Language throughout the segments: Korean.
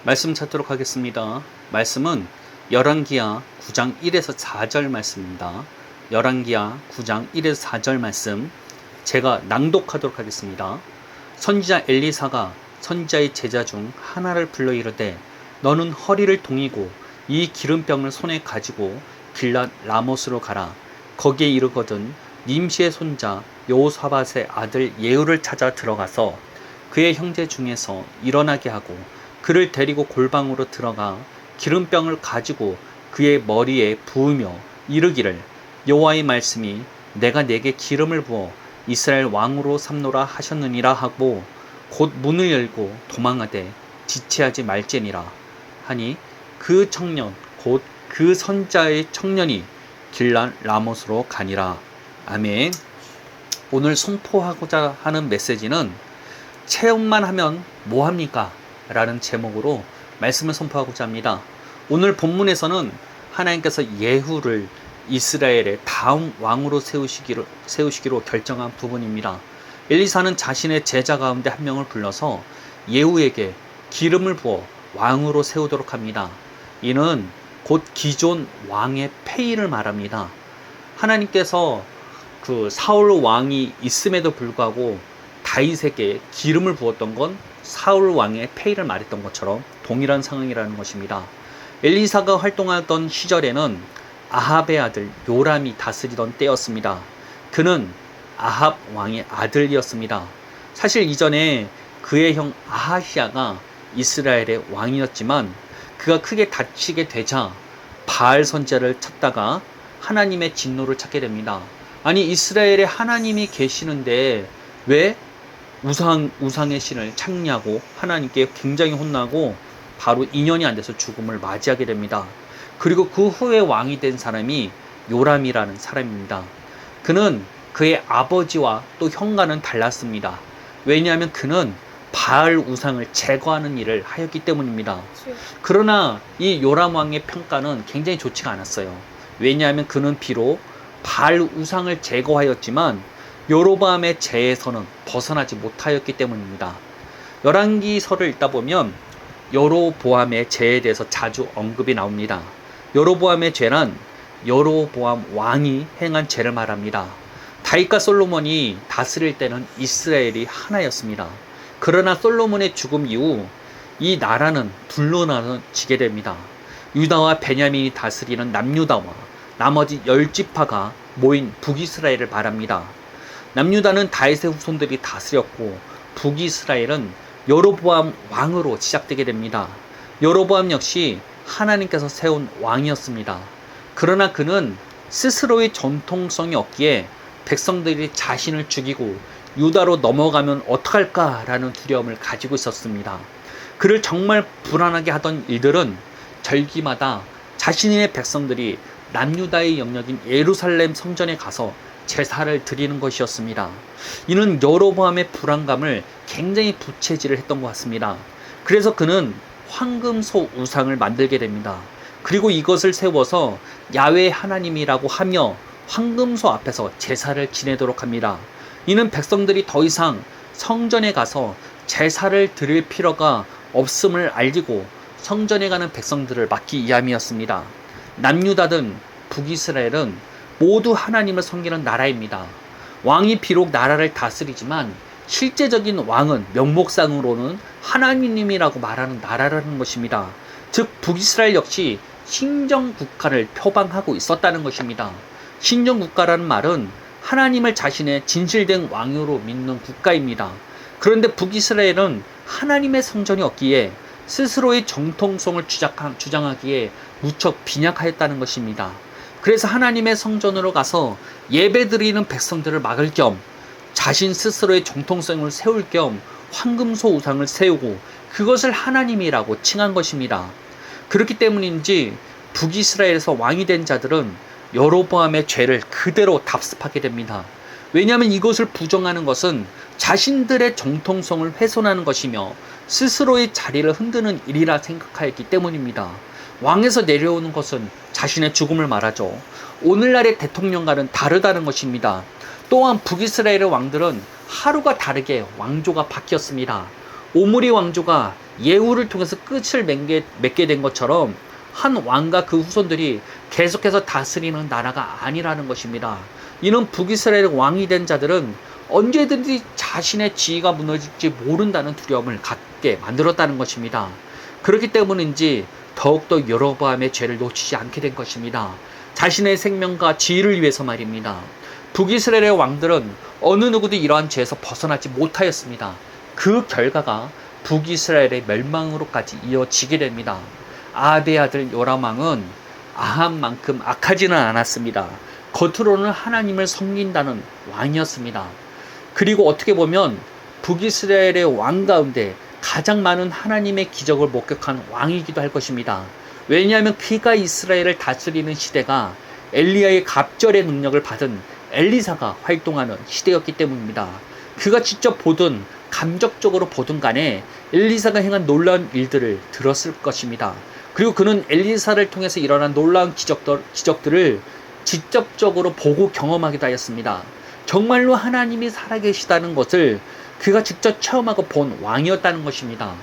말씀 찾도록 하겠습니다. 말씀은 열왕기하 9장 1에서 4절 말씀입니다. 열왕기하 9장 1에서 4절 말씀 제가 낭독하도록 하겠습니다. 선지자 엘리사가 선지자의 제자 중 하나를 불러 이르되 너는 허리를 동이고 이 기름병을 손에 가지고 길랏 라못으로 가라. 거기에 이르거든 님시의 손자 여호사밧의 아들 예후를 찾아 들어가서 그의 형제 중에서 일어나게 하고 그를 데리고 골방으로 들어가 기름병을 가지고 그의 머리에 부으며 이르기를 여호와의 말씀이 내가 내게 기름을 부어 이스라엘 왕으로 삼노라 하셨느니라 하고 곧 문을 열고 도망하되 지체하지 말지니라 하니 그 청년 곧 그 선자의 청년이 길랏 라못으로 가니라. 아멘. 오늘 선포하고자 하는 메시지는 체험만 하면 뭐합니까? 라는 제목으로 말씀을 선포하고자 합니다. 오늘 본문에서는 하나님께서 예후를 이스라엘의 다음 왕으로 세우시기로 결정한 부분입니다. 엘리사는 자신의 제자 가운데 한 명을 불러서 예후에게 기름을 부어 왕으로 세우도록 합니다. 이는 곧 기존 왕의 폐위를 말합니다. 하나님께서 그 사울 왕이 있음에도 불구하고 다윗에게 기름을 부었던 건 사울 왕의 폐위를 말했던 것처럼 동일한 상황이라는 것입니다. 엘리사가 활동하던 시절에는 아합의 아들 요람이 다스리던 때였습니다. 그는 아합 왕의 아들이었습니다. 사실 이전에 그의 형 아하시아가 이스라엘의 왕이었지만 그가 크게 다치게 되자 바알 선지자를 찾다가 하나님의 진노를 찾게 됩니다. 아니 이스라엘에 하나님이 계시는데 왜 우상의 신을 찾냐고 하나님께 굉장히 혼나고 바로 2년이 안 돼서 죽음을 맞이하게 됩니다. 그리고 그 후에 왕이 된 사람이 요람이라는 사람입니다. 그는 그의 아버지와 또 형과는 달랐습니다. 왜냐하면 그는 바알 우상을 제거하는 일을 하였기 때문입니다. 그러나 이 요람 왕의 평가는 굉장히 좋지가 않았어요. 왜냐하면 그는 비록 바알 우상을 제거하였지만 여로보암의 죄에서는 벗어나지 못하였기 때문입니다. 열왕기서를 읽다 보면 여로보암의 죄에 대해서 자주 언급이 나옵니다. 여로보암의 죄란 여로보암 왕이 행한 죄를 말합니다. 다윗과 솔로몬이 다스릴 때는 이스라엘이 하나였습니다. 그러나 솔로몬의 죽음 이후 이 나라는 둘로 나눠지게 됩니다. 유다와 베냐민이 다스리는 남유다와 나머지 10지파가 모인 북이스라엘을 말합니다. 남유다는 다윗의 후손들이 다스렸고 북이스라엘은 여로보암 왕으로 시작되게 됩니다. 여로보암 역시 하나님께서 세운 왕이었습니다. 그러나 그는 스스로의 전통성이 없기에 백성들이 자신을 죽이고 유다로 넘어가면 어떡할까라는 두려움을 가지고 있었습니다. 그를 정말 불안하게 하던 일들은 절기마다 자신의 백성들이 남유다의 영역인 예루살렘 성전에 가서 제사를 드리는 것이었습니다. 이는 여로보암의 불안감을 굉장히 부채질을 했던 것 같습니다. 그래서 그는 황금소 우상을 만들게 됩니다. 그리고 이것을 세워서 야훼 하나님이라고 하며 황금소 앞에서 제사를 지내도록 합니다. 이는 백성들이 더 이상 성전에 가서 제사를 드릴 필요가 없음을 알리고 성전에 가는 백성들을 막기 위함이었습니다. 남유다든 북이스라엘은 모두 하나님을 섬기는 나라입니다. 왕이 비록 나라를 다스리지만 실제적인 왕은 명목상으로는 하나님이라고 말하는 나라라는 것입니다. 즉 북이스라엘 역시 신정국가를 표방하고 있었다는 것입니다. 신정국가라는 말은 하나님을 자신의 진실된 왕으로 믿는 국가입니다. 그런데 북이스라엘은 하나님의 성전이 없기에 스스로의 정통성을 주장하기에 무척 빈약하였다는 것입니다. 그래서 하나님의 성전으로 가서 예배드리는 백성들을 막을 겸 자신 스스로의 정통성을 세울 겸 황금소 우상을 세우고 그것을 하나님이라고 칭한 것입니다. 그렇기 때문인지 북이스라엘에서 왕이 된 자들은 여로보암의 죄를 그대로 답습하게 됩니다. 왜냐하면 이것을 부정하는 것은 자신들의 정통성을 훼손하는 것이며 스스로의 자리를 흔드는 일이라 생각하였기 때문입니다. 왕에서 내려오는 것은 자신의 죽음을 말하죠. 오늘날의 대통령과는 다르다는 것입니다. 또한 북이스라엘의 왕들은 하루가 다르게 왕조가 바뀌었습니다. 오므리 왕조가 예후를 통해서 끝을 맺게 된 것처럼 한 왕과 그 후손들이 계속해서 다스리는 나라가 아니라는 것입니다. 이는 북이스라엘 왕이 된 자들은 언제든지 자신의 지위가 무너질지 모른다는 두려움을 갖게 만들었다는 것입니다. 그렇기 때문인지 더욱더 여로보암의 죄를 놓치지 않게 된 것입니다. 자신의 생명과 지위를 위해서 말입니다. 북이스라엘의 왕들은 어느 누구도 이러한 죄에서 벗어나지 못하였습니다. 그 결과가 북이스라엘의 멸망으로까지 이어지게 됩니다. 아합의 아들 요람 왕은 아합만큼 악하지는 않았습니다. 겉으로는 하나님을 섬긴다는 왕이었습니다. 그리고 어떻게 보면 북이스라엘의 왕 가운데 가장 많은 하나님의 기적을 목격한 왕이기도 할 것입니다. 왜냐하면 그가 이스라엘을 다스리는 시대가 엘리야의 갑절의 능력을 받은 엘리사가 활동하는 시대였기 때문입니다. 그가 직접 보든 감적적으로 보든 간에 엘리사가 행한 놀라운 일들을 들었을 것입니다. 그리고 그는 엘리사를 통해서 일어난 놀라운 기적들을 직접적으로 보고 경험하기도 하였습니다. 정말로 하나님이 살아계시다는 것을 그가 직접 체험하고 본 왕이었다는 것입니다.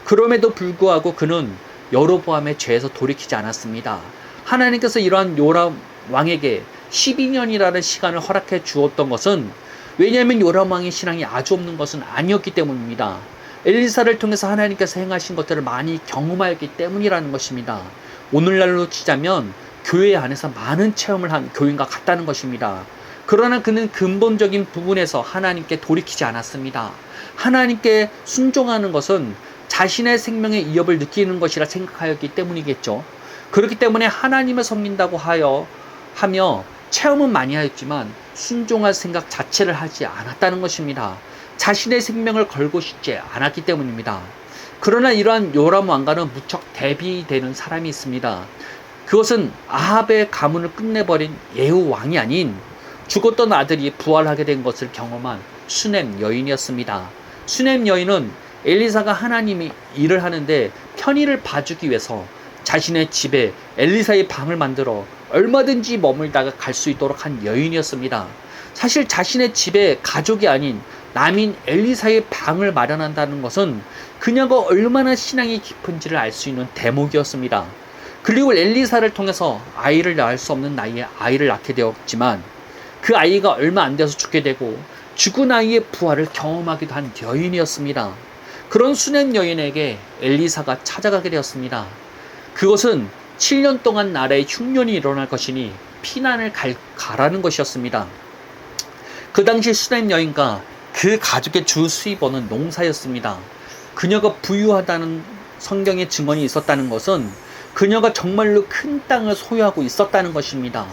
그럼에도 불구하고 그는 여로보암의 죄에서 돌이키지 않았습니다. 하나님께서 이러한 요람 왕에게 12년이라는 시간을 허락해 주었던 것은 왜냐하면 요람 왕의 신앙이 아주 없는 것은 아니었기 때문입니다. 엘리사를 통해서 하나님께서 행하신 것들을 많이 경험하였기 때문이라는 것입니다. 오늘날로 치자면 교회 안에서 많은 체험을 한 교인과 같다는 것입니다. 그러나 그는 근본적인 부분에서 하나님께 돌이키지 않았습니다. 하나님께 순종하는 것은 자신의 생명의 위협을 느끼는 것이라 생각하였기 때문이겠죠. 그렇기 때문에 하나님을 섬긴다고 하며 체험은 많이 하였지만 순종할 생각 자체를 하지 않았다는 것입니다. 자신의 생명을 걸고 싶지 않았기 때문입니다. 그러나 이러한 요람 왕과는 무척 대비되는 사람이 있습니다. 그것은 아합의 가문을 끝내버린 예후 왕이 아닌 죽었던 아들이 부활하게 된 것을 경험한 수넴 여인이었습니다. 수넴 여인은 엘리사가 하나님이 일을 하는데 편의를 봐주기 위해서 자신의 집에 엘리사의 방을 만들어 얼마든지 머물다가 갈 수 있도록 한 여인이었습니다. 사실 자신의 집에 가족이 아닌 남인 엘리사의 방을 마련한다는 것은 그녀가 얼마나 신앙이 깊은지를 알 수 있는 대목이었습니다. 그리고 엘리사를 통해서 아이를 낳을 수 없는 나이에 아이를 낳게 되었지만 그 아이가 얼마 안 돼서 죽게 되고 죽은 아이의 부활을 경험하기도 한 여인이었습니다. 그런 수넴 여인에게 엘리사가 찾아가게 되었습니다. 그것은 7년 동안 나라에 흉년이 일어날 것이니 피난을 가라는 것이었습니다. 그 당시 수넴 여인과 그 가족의 주 수입원은 농사였습니다. 그녀가 부유하다는 성경의 증언이 있었다는 것은 그녀가 정말로 큰 땅을 소유하고 있었다는 것입니다.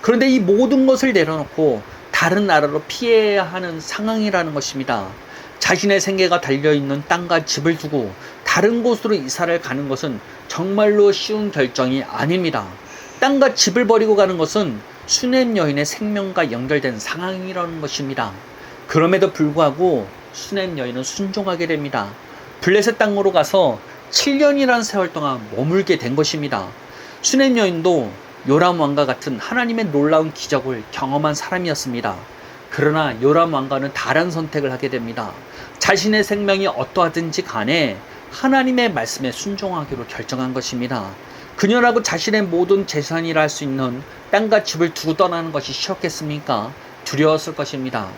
그런데 이 모든 것을 내려놓고 다른 나라로 피해야 하는 상황이라는 것입니다. 자신의 생계가 달려있는 땅과 집을 두고 다른 곳으로 이사를 가는 것은 정말로 쉬운 결정이 아닙니다. 땅과 집을 버리고 가는 것은 수넴 여인의 생명과 연결된 상황이라는 것입니다. 그럼에도 불구하고 수넴 여인은 순종하게 됩니다. 블레셋 땅으로 가서 7년이라는 세월 동안 머물게 된 것입니다. 수넴 여인도 요람 왕과 같은 하나님의 놀라운 기적을 경험한 사람이었습니다. 그러나 요람 왕과는 다른 선택을 하게 됩니다. 자신의 생명이 어떠하든지 간에 하나님의 말씀에 순종하기로 결정한 것입니다. 그녀라고 자신의 모든 재산이라 할 수 있는 땅과 집을 두고 떠나는 것이 쉬웠겠습니까? 두려웠을 것입니다.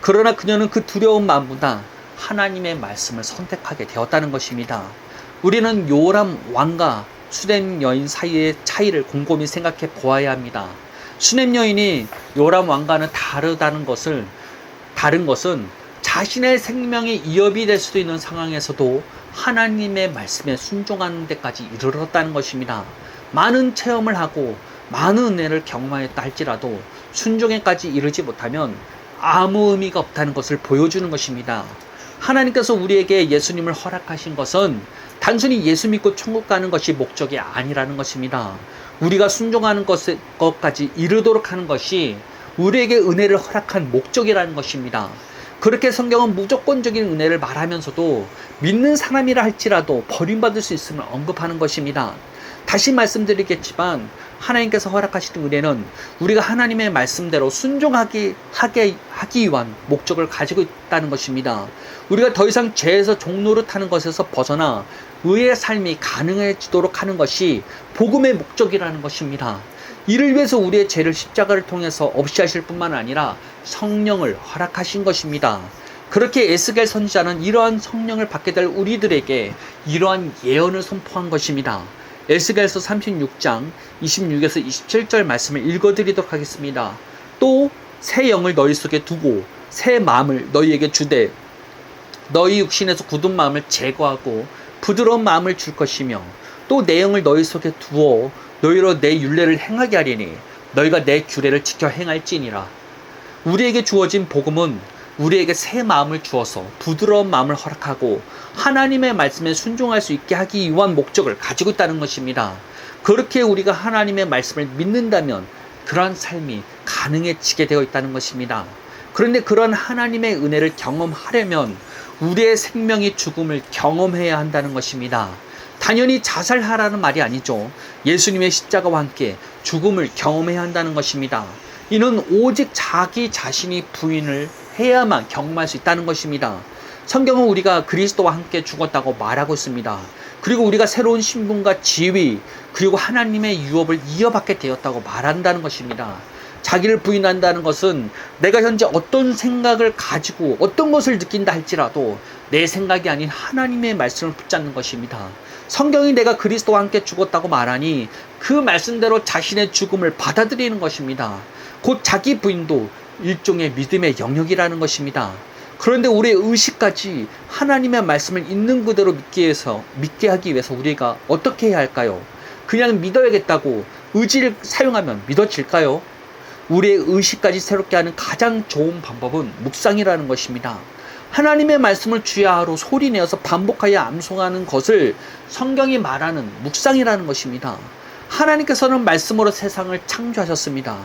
그러나 그녀는 그 두려운 마음보다 하나님의 말씀을 선택하게 되었다는 것입니다. 우리는 요람 왕과 수넴 여인 사이의 차이를 곰곰이 생각해 보아야 합니다. 수넴 여인이 요람 왕과는 다른 것은 자신의 생명이 위협이 될 수도 있는 상황에서도 하나님의 말씀에 순종하는 데까지 이르렀다는 것입니다. 많은 체험을 하고 많은 은혜를 경험하였다 할지라도 순종에까지 이르지 못하면 아무 의미가 없다는 것을 보여주는 것입니다. 하나님께서 우리에게 예수님을 허락하신 것은 단순히 예수 믿고 천국 가는 것이 목적이 아니라는 것입니다. 우리가 순종하는 것까지 이르도록 하는 것이 우리에게 은혜를 허락한 목적이라는 것입니다. 그렇게 성경은 무조건적인 은혜를 말하면서도 믿는 사람이라 할지라도 버림받을 수 있음을 언급하는 것입니다. 다시 말씀드리겠지만 하나님께서 허락하시는 은혜는 우리가 하나님의 말씀대로 순종하기 위한 목적을 가지고 있다는 것입니다. 우리가 더 이상 죄에서 종노릇하는 것에서 벗어나 의의 삶이 가능해지도록 하는 것이 복음의 목적이라는 것입니다. 이를 위해서 우리의 죄를 십자가를 통해서 없이 하실 뿐만 아니라 성령을 허락하신 것입니다. 그렇게 에스겔 선지자는 이러한 성령을 받게 될 우리들에게 이러한 예언을 선포한 것입니다. 에스겔서 36장 26에서 27절 말씀을 읽어드리도록 하겠습니다. 또 새 영을 너희 속에 두고 새 마음을 너희에게 주되 너희 육신에서 굳은 마음을 제거하고 부드러운 마음을 줄 것이며 또 내 영을 너희 속에 두어 너희로 내 율례를 행하게 하리니 너희가 내 규례를 지켜 행할지니라. 우리에게 주어진 복음은 우리에게 새 마음을 주어서 부드러운 마음을 허락하고 하나님의 말씀에 순종할 수 있게 하기 위한 목적을 가지고 있다는 것입니다. 그렇게 우리가 하나님의 말씀을 믿는다면 그러한 삶이 가능해지게 되어 있다는 것입니다. 그런데 그런 하나님의 은혜를 경험하려면 우리의 생명이 죽음을 경험해야 한다는 것입니다. 당연히 자살하라는 말이 아니죠. 예수님의 십자가와 함께 죽음을 경험해야 한다는 것입니다. 이는 오직 자기 자신이 부인을 해야만 경험할 수 있다는 것입니다. 성경은 우리가 그리스도와 함께 죽었다고 말하고 있습니다. 그리고 우리가 새로운 신분과 지위 그리고 하나님의 유업을 이어받게 되었다고 말한다는 것입니다. 자기를 부인한다는 것은 내가 현재 어떤 생각을 가지고 어떤 것을 느낀다 할지라도 내 생각이 아닌 하나님의 말씀을 붙잡는 것입니다. 성경이 내가 그리스도와 함께 죽었다고 말하니 그 말씀대로 자신의 죽음을 받아들이는 것입니다. 곧 자기 부인도 일종의 믿음의 영역이라는 것입니다. 그런데 우리의 의식까지 하나님의 말씀을 있는 그대로 믿게 하기 위해서 우리가 어떻게 해야 할까요? 그냥 믿어야겠다고 의지를 사용하면 믿어질까요? 우리의 의식까지 새롭게 하는 가장 좋은 방법은 묵상이라는 것입니다. 하나님의 말씀을 주야로 소리내어서 반복하여 암송하는 것을 성경이 말하는 묵상이라는 것입니다. 하나님께서는 말씀으로 세상을 창조하셨습니다.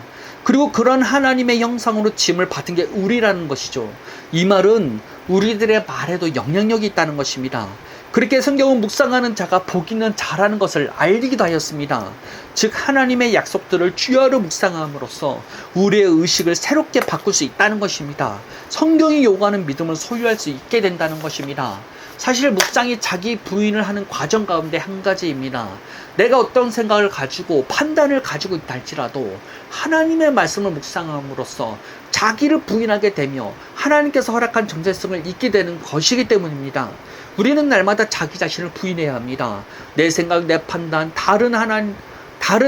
그리고 그런 하나님의 형상으로 지음을 받은 게 우리라는 것이죠. 이 말은 우리들의 말에도 영향력이 있다는 것입니다. 그렇게 성경은 묵상하는 자가 복 있는 자라는 것을 알리기도 하였습니다. 즉 하나님의 약속들을 주야로 묵상함으로써 우리의 의식을 새롭게 바꿀 수 있다는 것입니다. 성경이 요구하는 믿음을 소유할 수 있게 된다는 것입니다. 사실 묵상이 자기 부인을 하는 과정 가운데 한 가지입니다. 내가 어떤 생각을 가지고 판단을 가지고 있다 할지라도 하나님의 말씀을 묵상함으로써 자기를 부인하게 되며 하나님께서 허락한 정체성을 잊게 되는 것이기 때문입니다. 우리는 날마다 자기 자신을 부인해야 합니다. 내 생각, 내 판단, 다른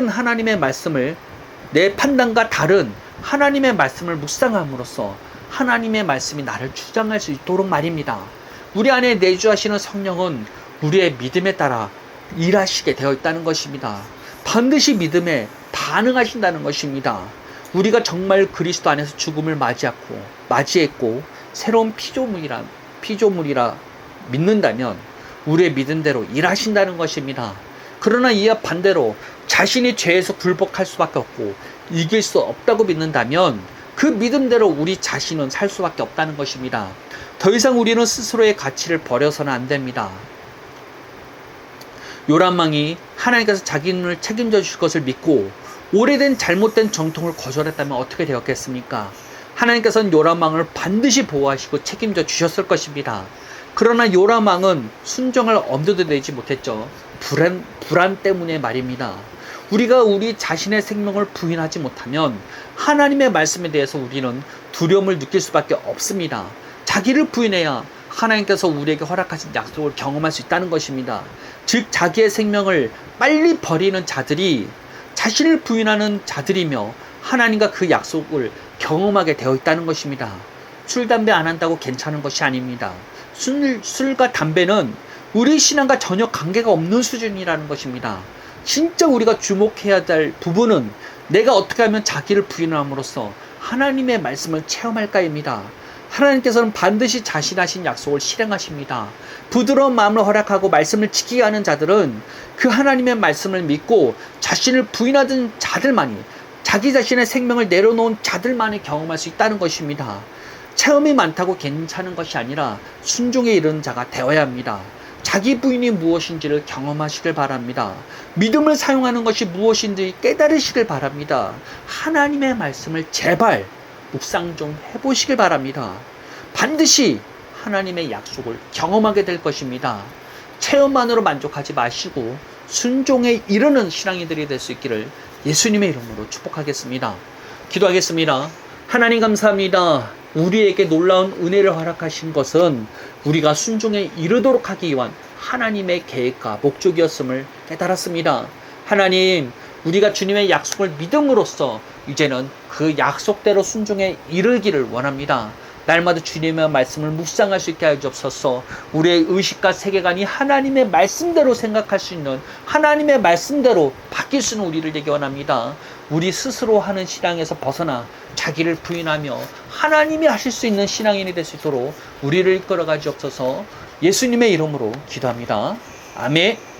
하나님의 말씀을 내 판단과 다른 하나님의 말씀을 묵상함으로써 하나님의 말씀이 나를 주장할 수 있도록 말입니다. 우리 안에 내주하시는 성령은 우리의 믿음에 따라 일하시게 되어 있다는 것입니다. 반드시 믿음에 반응하신다는 것입니다. 우리가 정말 그리스도 안에서 죽음을 맞이했고 새로운 피조물이라 믿는다면 우리의 믿음대로 일하신다는 것입니다. 그러나 이와 반대로 자신이 죄에서 굴복할 수밖에 없고 이길 수 없다고 믿는다면 그 믿음대로 우리 자신은 살 수밖에 없다는 것입니다. 더 이상 우리는 스스로의 가치를 버려서는 안 됩니다. 요람왕이 하나님께서 자기를 책임져 주실 것을 믿고 오래된 잘못된 정통을 거절했다면 어떻게 되었겠습니까? 하나님께서는 요람왕을 반드시 보호하시고 책임져 주셨을 것입니다. 그러나 요람왕은 순종을 엄두도 내지 못했죠. 불안 때문에 말입니다. 우리가 우리 자신의 생명을 부인하지 못하면 하나님의 말씀에 대해서 우리는 두려움을 느낄 수밖에 없습니다. 자기를 부인해야 하나님께서 우리에게 허락하신 약속을 경험할 수 있다는 것입니다. 즉 자기의 생명을 빨리 버리는 자들이 자신을 부인하는 자들이며 하나님과 그 약속을 경험하게 되어 있다는 것입니다. 술, 담배 안 한다고 괜찮은 것이 아닙니다. 술과 담배는 우리 신앙과 전혀 관계가 없는 수준이라는 것입니다. 진짜 우리가 주목해야 될 부분은 내가 어떻게 하면 자기를 부인함으로써 하나님의 말씀을 체험할까입니다. 하나님께서는 반드시 자신하신 약속을 실행하십니다. 부드러운 마음을 허락하고 말씀을 지키게 하는 자들은 그 하나님의 말씀을 믿고 자신을 부인하던 자들만이 자기 자신의 생명을 내려놓은 자들만이 경험할 수 있다는 것입니다. 체험이 많다고 괜찮은 것이 아니라 순종에 이르는 자가 되어야 합니다. 자기 부인이 무엇인지를 경험하시길 바랍니다. 믿음을 사용하는 것이 무엇인지 깨달으시길 바랍니다. 하나님의 말씀을 제발 묵상 좀 해보시길 바랍니다. 반드시 하나님의 약속을 경험하게 될 것입니다. 체험만으로 만족하지 마시고 순종에 이르는 신앙인들이 될 수 있기를 예수님의 이름으로 축복하겠습니다. 기도하겠습니다. 하나님 감사합니다. 우리에게 놀라운 은혜를 허락하신 것은 우리가 순종에 이르도록 하기 위한 하나님의 계획과 목적이었음을 깨달았습니다. 하나님, 우리가 주님의 약속을 믿음으로써 이제는 그 약속대로 순종에 이르기를 원합니다. 날마다 주님의 말씀을 묵상할 수 있게 하여 주옵소서. 우리의 의식과 세계관이 하나님의 말씀대로 생각할 수 있는, 하나님의 말씀대로 바뀔 수 있는 우리를 되기 원합니다. 우리 스스로 하는 신앙에서 벗어나 자기를 부인하며 하나님이 하실 수 있는 신앙인이 될 수 있도록 우리를 이끌어 가지옵소서. 예수님의 이름으로 기도합니다. 아멘.